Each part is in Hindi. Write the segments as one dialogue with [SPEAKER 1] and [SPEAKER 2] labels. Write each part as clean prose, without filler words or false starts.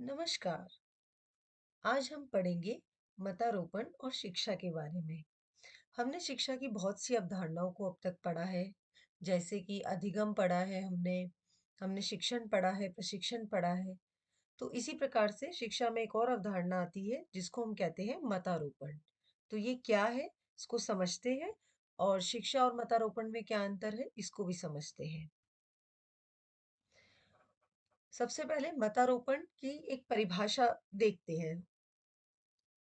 [SPEAKER 1] नमस्कार। आज हम पढ़ेंगे मतारोपण और शिक्षा के बारे में। हमने शिक्षा की बहुत सी अवधारणाओं को अब तक पढ़ा है, जैसे कि अधिगम पढ़ा है हमने, हमने शिक्षण पढ़ा है, प्रशिक्षण पढ़ा है। तो इसी प्रकार से शिक्षा में एक और अवधारणा आती है जिसको हम कहते हैं मतारोपण। तो ये क्या है? इसको समझते हैं और शिक्षा और मतारोपण में क्या अंतर है, इसको भी समझते हैं। सबसे पहले मतारोपण की एक परिभाषा देखते हैं।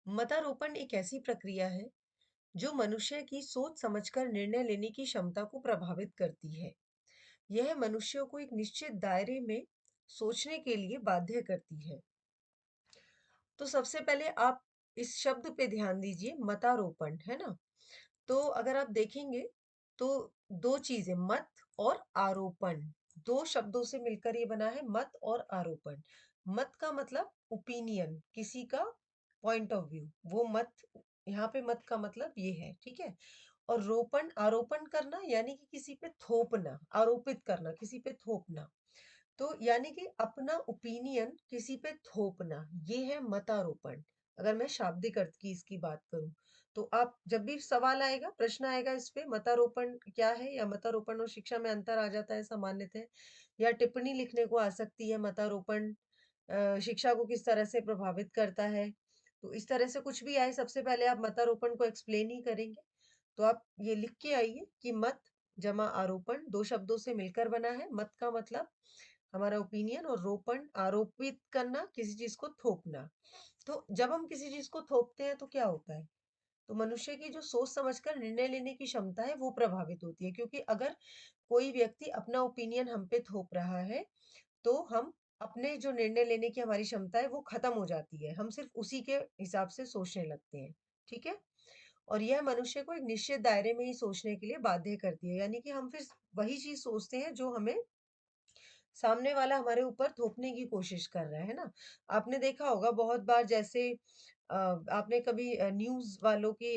[SPEAKER 1] मतारोपण एक ऐसी प्रक्रिया है जो मनुष्य की सोच समझकर निर्णय लेने की क्षमता को प्रभावित करती है। यह मनुष्यों को एक निश्चित दायरे में सोचने के लिए बाध्य करती है। तो सबसे पहले आप इस शब्द पे ध्यान दीजिए, मतारोपण, है ना? तो अगर आप देखेंगे तो दो चीजें, मत और आरोपण, दो शब्दों से मिलकर ये बना है मत और आरोपण। मत का मतलब ओपिनियन, किसी का पॉइंट ऑफ व्यू, वो मत, यहाँ पे मत का मतलब ये है, ठीक है। और रोपण, आरोपण करना यानी कि किसी पे थोपना, आरोपित करना, किसी पे थोपना। तो यानी कि अपना ओपिनियन किसी पे थोपना, ये है मतारोपण। अगर मैं शाब्दिक अर्थ की इसकी बात करूं तो आप जब भी सवाल आएगा, प्रश्न आएगा इस पे, मतारोपण क्या है या मतारोपण और शिक्षा में अंतर आ जाता है सामान्यतः, या टिप्पणी लिखने को आ सकती है, मतारोपण शिक्षा को किस तरह से प्रभावित करता है। तो इस तरह से कुछ भी आए, सबसे पहले आप मतारोपण को एक्सप्लेन ही करेंगे। तो आप ये लिख के आइए कि मत जमा आरोपण दो शब्दों से मिलकर बना है। मत का मतलब हमारा ओपिनियन, और रोपण आरोपित करना, किसी चीज को थोपना। तो जब हम किसी चीज को थोपते हैं तो क्या होता है? तो मनुष्य की जो सोच समझकर निर्णय लेने की क्षमता है वो प्रभावित होती है, क्योंकि अगर कोई व्यक्ति अपना ओपिनियन हम पे थोप रहा है तो हम अपने जो निर्णय लेने की हमारी क्षमता है वो खत्म हो जाती है, हम सिर्फ उसी के हिसाब से सोचने लगते हैं, ठीक है। और यह मनुष्य को एक निश्चित दायरे में ही सोचने के लिए बाध्य करती है, यानी कि हम फिर वही चीज सोचते हैं जो हमें सामने वाला हमारे ऊपर थोपने की कोशिश कर रहा है ना। आपने देखा होगा बहुत बार, जैसे आपने कभी न्यूज़ वालों की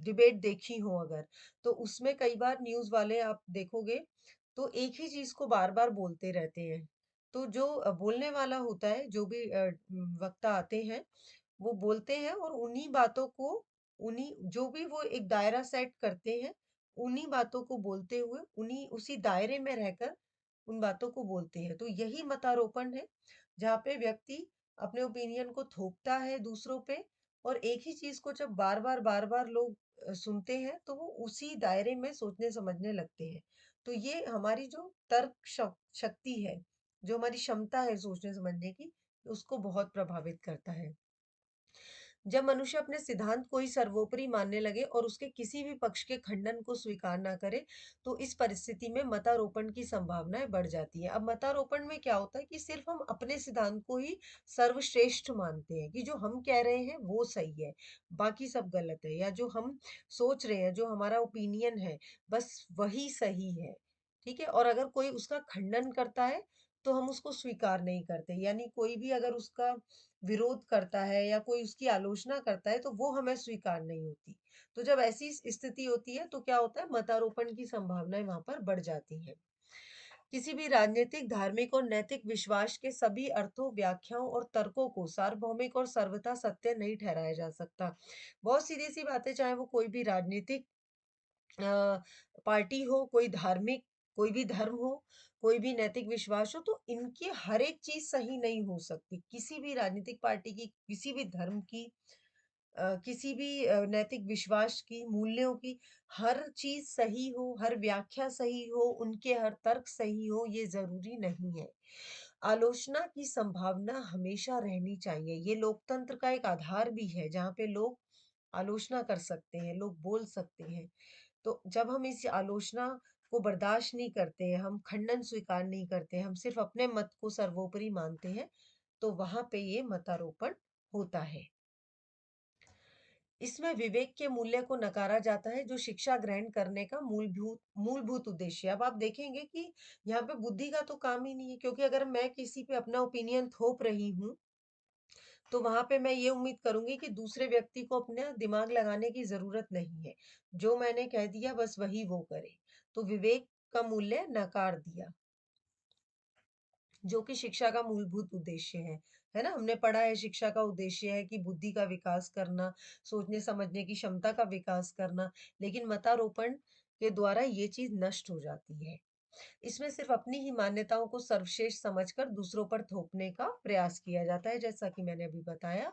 [SPEAKER 1] डिबेट देखी हो अगर, तो उसमें कई बार न्यूज़ वाले आप देखोगे तो एक ही चीज़ को बार-बार बोलते रहते हैं। तो जो बोलने वाला होता है, जो भी वक्ता आते हैं, वो बोलते हैं और उन्हीं बातों को, उन्हीं जो भी वो एक दायरा सेट करते हैं, उन्हीं बातों को बोलते हुए, उन्हीं उसी दायरे में रहकर उन बातों को बोलते हैं। तो यही मतारोपण है, जहाँ पे व्यक्ति अपने ओपिनियन को थोपता है दूसरों पे, और एक ही चीज को जब बार बार लोग सुनते हैं तो वो उसी दायरे में सोचने समझने लगते हैं। तो ये हमारी जो तर्क शक्ति है, जो हमारी क्षमता है सोचने समझने की, उसको बहुत प्रभावित करता है। जब मनुष्य अपने सिद्धांत को ही सर्वोपरि मानने लगे और उसके किसी भी पक्ष के खंडन को स्वीकार ना करे, तो इस परिस्थिति में मतारोपण की संभावनाएं बढ़ जाती हैं। अब मतारोपण में क्या होता है कि सिर्फ हम अपने सिद्धांत को ही सर्वश्रेष्ठ मानते हैं, कि जो हम कह रहे हैं वो सही है, बाकी सब गलत है, या जो हम सोच रहे हैं, जो हमारा ओपिनियन है, बस वही सही है, ठीक है। और अगर कोई उसका खंडन करता है तो हम उसको स्वीकार नहीं करते, यानी कोई भी अगर उसका विरोध करता है या कोई उसकी आलोचना करता है तो वो हमें स्वीकार नहीं होती। तो जब ऐसी स्थिति होती है तो क्या होता है, मतारोपण की संभावनाएं वहां पर बढ़ जाती हैं। किसी भी राजनीतिक, धार्मिक और नैतिक विश्वास के सभी अर्थों, व्याख्याओं और तर्कों को सार्वभौमिक और सर्वथा सत्य नहीं ठहराया जा सकता। बहुत सीधी सी बातें, चाहे वो कोई भी राजनीतिक अ, पार्टी हो, कोई धार्मिक, कोई भी धर्म हो, कोई भी नैतिक विश्वास हो, तो इनकी हर एक चीज सही नहीं हो सकती। किसी भी राजनीतिक पार्टी की, किसी भी धर्म की, किसी भी नैतिक विश्वास की, मूल्यों की हर चीज सही हो, हर व्याख्या सही हो, उनके हर तर्क सही हो, ये जरूरी नहीं है। आलोचना की संभावना हमेशा रहनी चाहिए। ये लोकतंत्र का एक आधार भी है, जहाँ पे लोग आलोचना कर सकते हैं, लोग बोल सकते हैं। तो जब हम इस आलोचना को बर्दाश्त नहीं करते हैं, हम खंडन स्वीकार नहीं करते हैं, हम सिर्फ अपने मत को सर्वोपरि मानते हैं, तो वहां पे ये मतारोपण होता है। इसमें विवेक के मूल्य को नकारा जाता है, जो शिक्षा ग्रहण करने का मूलभूत उद्देश्य है। अब आप देखेंगे कि यहाँ पे बुद्धि का तो काम ही नहीं है, क्योंकि अगर मैं किसी पे अपना ओपिनियन थोप रही हूँ तो वहां पे मैं ये उम्मीद करूंगी कि दूसरे व्यक्ति को अपना दिमाग लगाने की जरूरत नहीं है, जो मैंने कह दिया बस वही वो करे। तो विवेक का मूल्य नकार दिया। जो कि शिक्षा का मूलभूत उद्देश्य है ना? हमने पढ़ा है शिक्षा का उद्देश्य है कि बुद्धि का विकास करना, सोचने-समझने की क्षमता का विकास करना, लेकिन मतारोपण के द्वारा ये चीज़ नष्ट हो जाती है। इसमें सिर्फ अपनी ही मान्यताओं को सर्वश्रेष्ठ समझकर दूसरों पर थोपने का प्रयास किया जाता है, जैसा कि मैंने अभी बताया।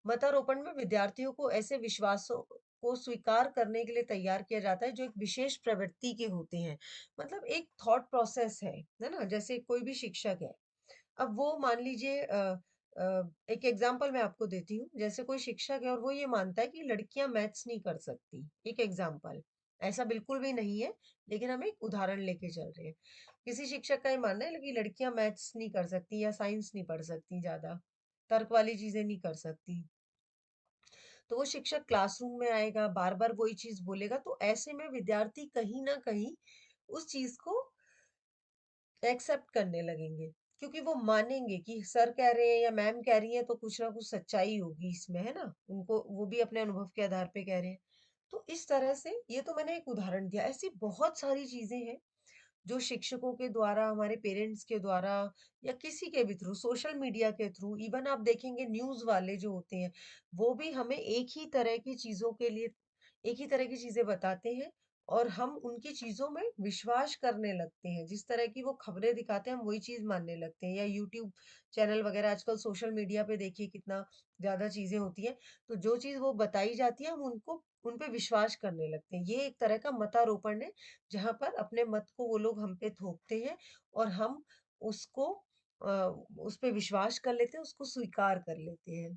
[SPEAKER 1] मतारोपण में विद्यार्थियों को ऐसे विश्वासों को स्वीकार करने के लिए तैयार किया जाता है जो एक विशेष प्रवृत्ति के होते हैं। मतलब एक थॉट प्रोसेस है ना? जैसे कोई भी शिक्षक है, अब वो मान लीजिए एक एग्जांपल मैं आपको देती हूँ। जैसे कोई शिक्षक है और वो ये मानता है कि लड़कियाँ मैथ्स नहीं कर सकती। एक एग्जांपल, ऐसा बिल्कुल भी नहीं है, लेकिन हम एक उदाहरण लेके चल रहे हैं। किसी शिक्षक का ये मानना है कि लड़कियाँ मैथ्स नहीं कर सकती या साइंस नहीं पढ़ सकती ज़्यादा, तर्क वाली चीज़ें नहीं कर सकती। तो वो शिक्षक क्लासरूम में आएगा, बार-बार वही चीज़ बोलेगा, तो ऐसे में विद्यार्थी कहीं न कहीं उस चीज़ को एक्सेप्ट करने लगेंगे, क्योंकि वो मानेंगे कि सर कह रहे हैं या मैम कह रही हैं तो कुछ ना कुछ सच्चाई होगी इसमें, है ना? उनको वो भी अपने अनुभव के आधार पे कह रहे हैं। तो इस तरह से ये तो मैंने एक उदाहरण दिया, ऐसी बहुत सारी चीज़ें हैं जो शिक्षकों के द्वारा, हमारे पेरेंट्स के द्वारा या किसी के भी थ्रू, सोशल मीडिया के थ्रू, इवन आप देखेंगे न्यूज़ वाले जो होते हैं, वो भी हमें एक ही तरह की चीज़ों के लिए एक ही तरह की चीज़ें बताते हैं और हम उनकी चीज़ों में विश्वास करने लगते हैं। जिस तरह की वो खबरें दिखाते हैं, हम वही चीज़ मानने लगते हैं या यूट्यूब चैनल वगैरह आजकल सोशल मीडिया पे देखिए कितना ज़्यादा चीज़ें होती हैं। तो जो चीज़ वो बताई जाती है, हम उनको उन पे विश्वास करने लगते हैं। ये एक तरह का मतारोपण है, जहाँ पर अपने मत को वो लोग हम पे थोपते हैं और हम उसको अ, उस पे विश्वास कर लेते हैं, उसको स्वीकार कर लेते हैं।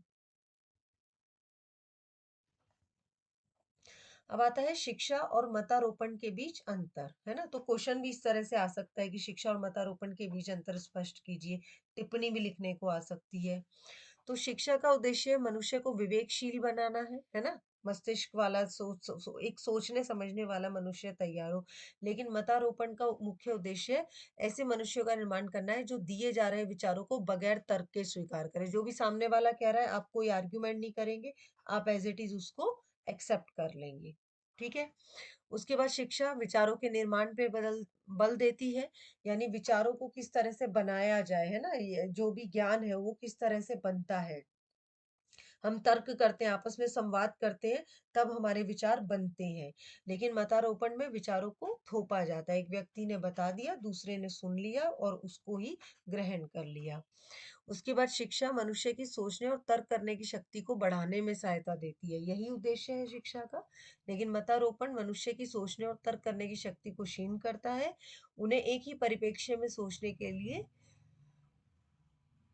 [SPEAKER 1] अब आता है शिक्षा और मतारोपण के बीच अंतर, है ना? तो क्वेश्चन भी इस तरह से आ सकता है कि शिक्षा और मतारोपण के बीच अंतर स्पष्ट कीजिए। टिप्पणी भी लिखने को आ सकती है। तो शिक्षा का उद्देश्य मनुष्य को विवेकशील बनाना है ना? मस्तिष्क वाला एक सोचने समझने वाला मनुष्य तैयार हो। लेकिन मतारोपण का मुख्य उद्देश्य ऐसे मनुष्यों का निर्माण करना है जो दिए जा रहे विचारों को बगैर तर्क के स्वीकार करें। जो भी सामने वाला कह रहा है, आप कोई आर्गुमेंट नहीं करेंगे, आप एज़ इट इज़ उसको एक्सेप्ट कर लेंगे। ठीक है? उसके बाद शिक्षा विचारों के निर्माण पे बल देती है, यानी विचारों को किस तरह से बनाया जाए, है ना? ये जो भी ज्ञान है वो किस तरह से बनता है। हम तर्क करते हैं, आपस में संवाद करते हैं, तब हमारे विचार बनते हैं। लेकिन मतारोपण में विचारों को थोपा जाता है। एक व्यक्ति ने बता दिया, दूसरे ने सुन लिया और उसको ही ग्रहण कर लिया। उसके बाद शिक्षा मनुष्य की सोचने और तर्क करने की शक्ति को बढ़ाने में सहायता देती है। यही उद्देश्य है शिक्षा का। लेकिन मतारोपण मनुष्य की सोचने और तर्क करने की शक्ति को क्षीण करता है। उन्हें एक ही परिप्रेक्ष्य में सोचने के लिए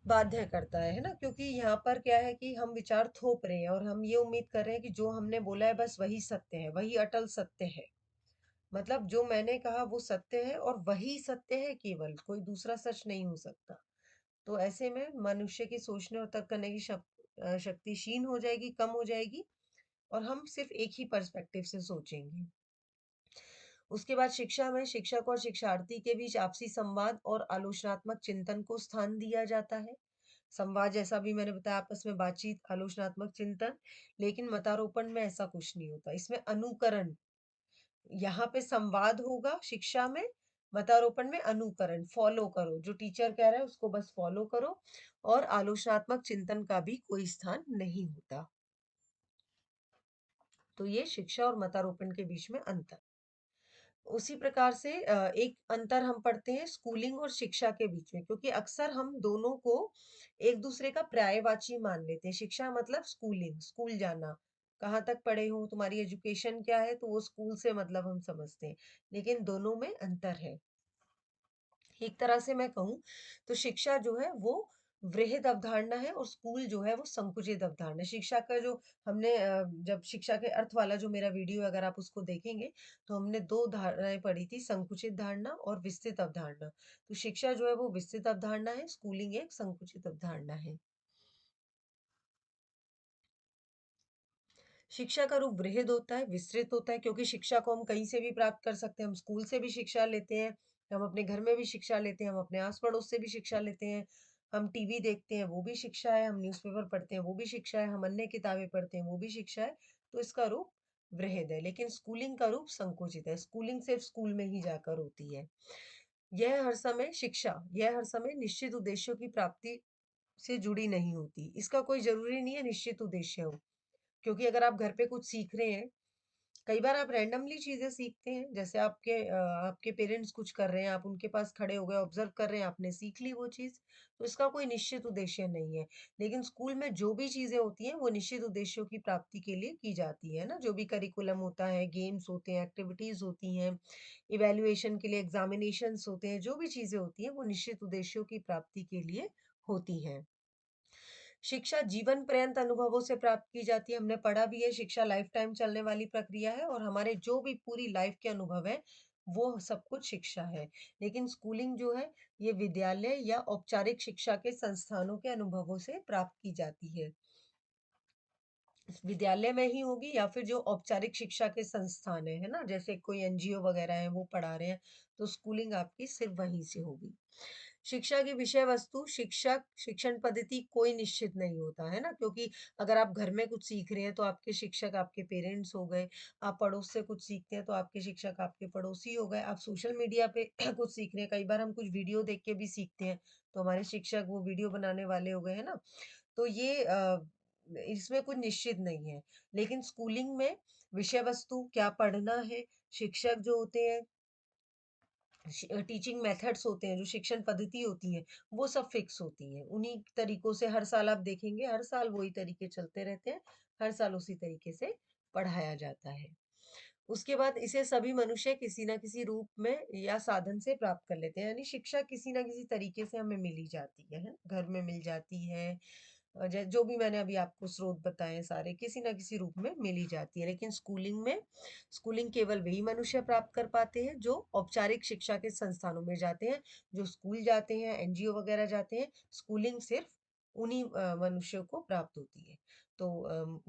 [SPEAKER 1] बाध्य करता है ना? क्योंकि यहाँ पर क्या है कि हम विचार थोप रहे हैं और हम ये उम्मीद कर रहे हैं कि जो हमने बोला है बस वही सत्य है, वही अटल सत्य है। मतलब जो मैंने कहा वो सत्य है और वही सत्य है केवल, कोई दूसरा सच नहीं हो सकता। तो ऐसे में मनुष्य की सोचने और तर्क करने की शक्ति क्षीण हो जाएगी, कम हो जाएगी और हम सिर्फ एक ही पर्सपेक्टिव से सोचेंगे। उसके बाद शिक्षा में शिक्षक और शिक्षार्थी के बीच आपसी संवाद और आलोचनात्मक चिंतन को स्थान दिया जाता है। संवाद जैसा भी मैंने बताया, आपस में बातचीत, आलोचनात्मक चिंतन, लेकिन मतारोपण में ऐसा कुछ नहीं होता। इसमें अनुकरण, यहाँ पे संवाद होगा शिक्षा में, मतारोपण में अनुकरण, फॉलो करो। जो टीचर कह रहा है उसको बस फॉलो करो और आलोचनात्मक चिंतन का भी कोई स्थान नहीं होता। तो ये शिक्षा और मतारोपण के बीच में अंतर। उसी प्रकार से एक अंतर हम पढ़ते हैं स्कूलिंग और शिक्षा के बीच में, क्योंकि अक्सर हम दोनों को एक दूसरे का पर्यायवाची मान लेते हैं। शिक्षा मतलब स्कूलिंग, स्कूल जाना, कहाँ तक पढ़े हो, तुम्हारी एजुकेशन क्या है, तो वो स्कूल से मतलब हम समझते हैं। लेकिन दोनों में अंतर है। एक तरह से मैं कहूँ तो शिक्षा जो है वो वृहद अवधारणा है और स्कूल जो है वो संकुचित अवधारणा है। शिक्षा का जो हमने जब शिक्षा के अर्थ वाला जो मेरा वीडियो अगर आप उसको देखेंगे, तो हमने 2 धारणाएँ पढ़ी थी, संकुचित धारणा और विस्तृत अवधारणा। तो शिक्षा जो है वो विस्तृत अवधारणा है, स्कूलिंग एक संकुचित अवधारणा है। शिक्षा का रूप वृहद होता है, विस्तृत होता है, क्योंकि शिक्षा को हम कहीं से भी प्राप्त कर सकते हैं। हम स्कूल से भी शिक्षा लेते हैं, हम अपने घर में भी शिक्षा लेते हैं, हम अपने आस-पड़ोस से भी शिक्षा लेते हैं, हम टीवी देखते हैं, वो भी शिक्षा है, हम न्यूज़पेपर पढ़ते हैं, वो भी शिक्षा है, हम अन्य किताबें पढ़ते हैं, वो भी शिक्षा है। तो इसका रूप वृहद है, लेकिन स्कूलिंग का रूप संकुचित है। स्कूलिंग सिर्फ स्कूल में ही जाकर होती है। यह हर समय निश्चित उद्देश्यों की प्राप्ति से जुड़ी नहीं होती। इसका कोई ज़रूरी नहीं है निश्चित उद्देश्य हो। क्योंकि अगर आप घर पे कुछ सीख रहे हैं, कई बार आप रैंडमली चीज़ें सीखते हैं, जैसे आपके पेरेंट्स कुछ कर रहे हैं, आप उनके पास खड़े हो गए, ऑब्ज़र्व कर रहे हैं, आपने सीख ली वो चीज़, तो इसका कोई निश्चित उद्देश्य नहीं है। लेकिन स्कूल में जो भी चीज़ें होती हैं, वो निश्चित उद्देश्यों की प्राप्ति के लिए की जाती है ना? जो भी करिकुलम होता है, गेम्स होते हैं, एक्टिविटीज़ होती हैं, इवैल्यूएशन के लिए एग्ज़ामिनेशंस होते हैं, जो भी चीज़ें होती हैं, वो निश्चित उद्देश्यों की प्राप्ति के लिए होती हैं। शिक्षा जीवन पर्यंत अनुभवों से प्राप्त की जाती है। हमने पढ़ा भी है शिक्षा लाइफ टाइम चलने वाली प्रक्रिया है और हमारे जो भी पूरी लाइफ के अनुभव हैं, वो सब कुछ शिक्षा है। लेकिन स्कूलिंग जो है, ये विद्यालय या औपचारिक शिक्षा के संस्थानों के अनुभवों से प्राप्त की जाती है। विद्यालय में ही होगी या फिर जो औपचारिक शिक्षा के संस्थान है ना? जैसे कोई एनजीओ वगैरह है, वो पढ़ा रहे हैं, तो स्कूलिंग आपकी सिर्फ़ वहीं से होगी। शिक्षा की विषय वस्तु, शिक्षक, शिक्षण पद्धति कोई निश्चित नहीं होता, है ना? क्योंकि अगर आप घर में कुछ सीख रहे हैं, तो आपके शिक्षक आपके पेरेंट्स हो गए। आप पड़ोस से कुछ सीखते हैं, तो आपके शिक्षक आपके पड़ोसी हो गए। आप सोशल मीडिया पे कुछ सीख रहे हैं, कई बार हम कुछ वीडियो देख के भी सीखते हैं, तो हमारे शिक्षक वो वीडियो बनाने वाले हो गए, है ना? तो इसमें कुछ निश्चित नहीं है। लेकिन स्कूलिंग में विषय वस्तु क्या पढ़ना है, शिक्षक जो होते हैं टीचिंग मेथड्स होते हैं, जो शिक्षण पद्धति होती है, वो सब फिक्स होती हैं। उन्हीं तरीकों से हर साल आप देखेंगे, हर साल वही तरीके चलते रहते हैं, हर साल उसी तरीके से पढ़ाया जाता है। उसके बाद इसे सभी मनुष्य किसी न किसी रूप में या साधन से प्राप्त कर लेते हैं, यानी शिक्षा किसी न किसी तरीके से हमें मिल ही जाती है ना? घर में मिल जाती है जो भी मैंने अभी आपको स्रोत बताए सारे किसी न किसी रूप में मिल ही जाती है। लेकिन स्कूलिंग केवल वही मनुष्य प्राप्त कर पाते हैं जो औपचारिक शिक्षा के संस्थानों में जाते हैं, जो स्कूल जाते हैं, एनजीओ वगैरह जाते हैं, स्कूलिंग सिर्फ उन्हीं मनुष्यों को प्राप्त होती है। तो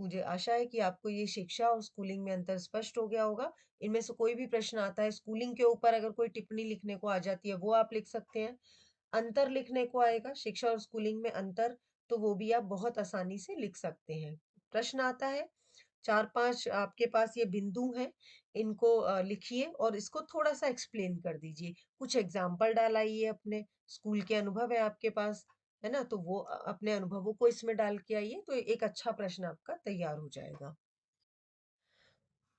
[SPEAKER 1] मुझे आशा है कि आपको ये शिक्षा और स्कूलिंग में अंतर स्पष्ट हो गया होगा। इनमें से कोई भी प्रश्न आता है स्कूलिंग के ऊपर अगर कोई टिप्पणी लिखने को आ जाती है, वो आप लिख सकते हैं। अंतर लिखने को आएगा शिक्षा और स्कूलिंग में अंतर, तो वो भी आप बहुत आसानी से लिख सकते हैं। प्रश्न आता है 4-5 आपके पास ये बिंदु हैं, इनको लिखिए और इसको थोड़ा-सा एक्सप्लेन कर दीजिए। कुछ एग्ज़ाम्पल डालाइए अपने, स्कूल के अनुभव है आपके पास, है ना? तो वो अपने अनुभवों को इसमें डाल के आइए, तो एक अच्छा प्रश्न आपका तैयार हो जाएगा।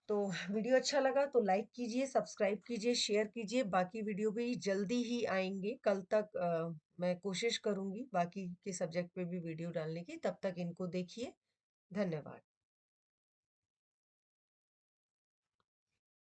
[SPEAKER 1] तो वीडियो अच्छा लगा तो लाइक कीजिए, सब्सक्राइब कीजिए, शेयर कीजिए। बाकी वीडियो भी जल्दी ही आएँगे। कल तक मैं कोशिश करूँगी बाकी के सब्जेक्ट पे भी वीडियो डालने की। तब तक इनको देखिए। धन्यवाद।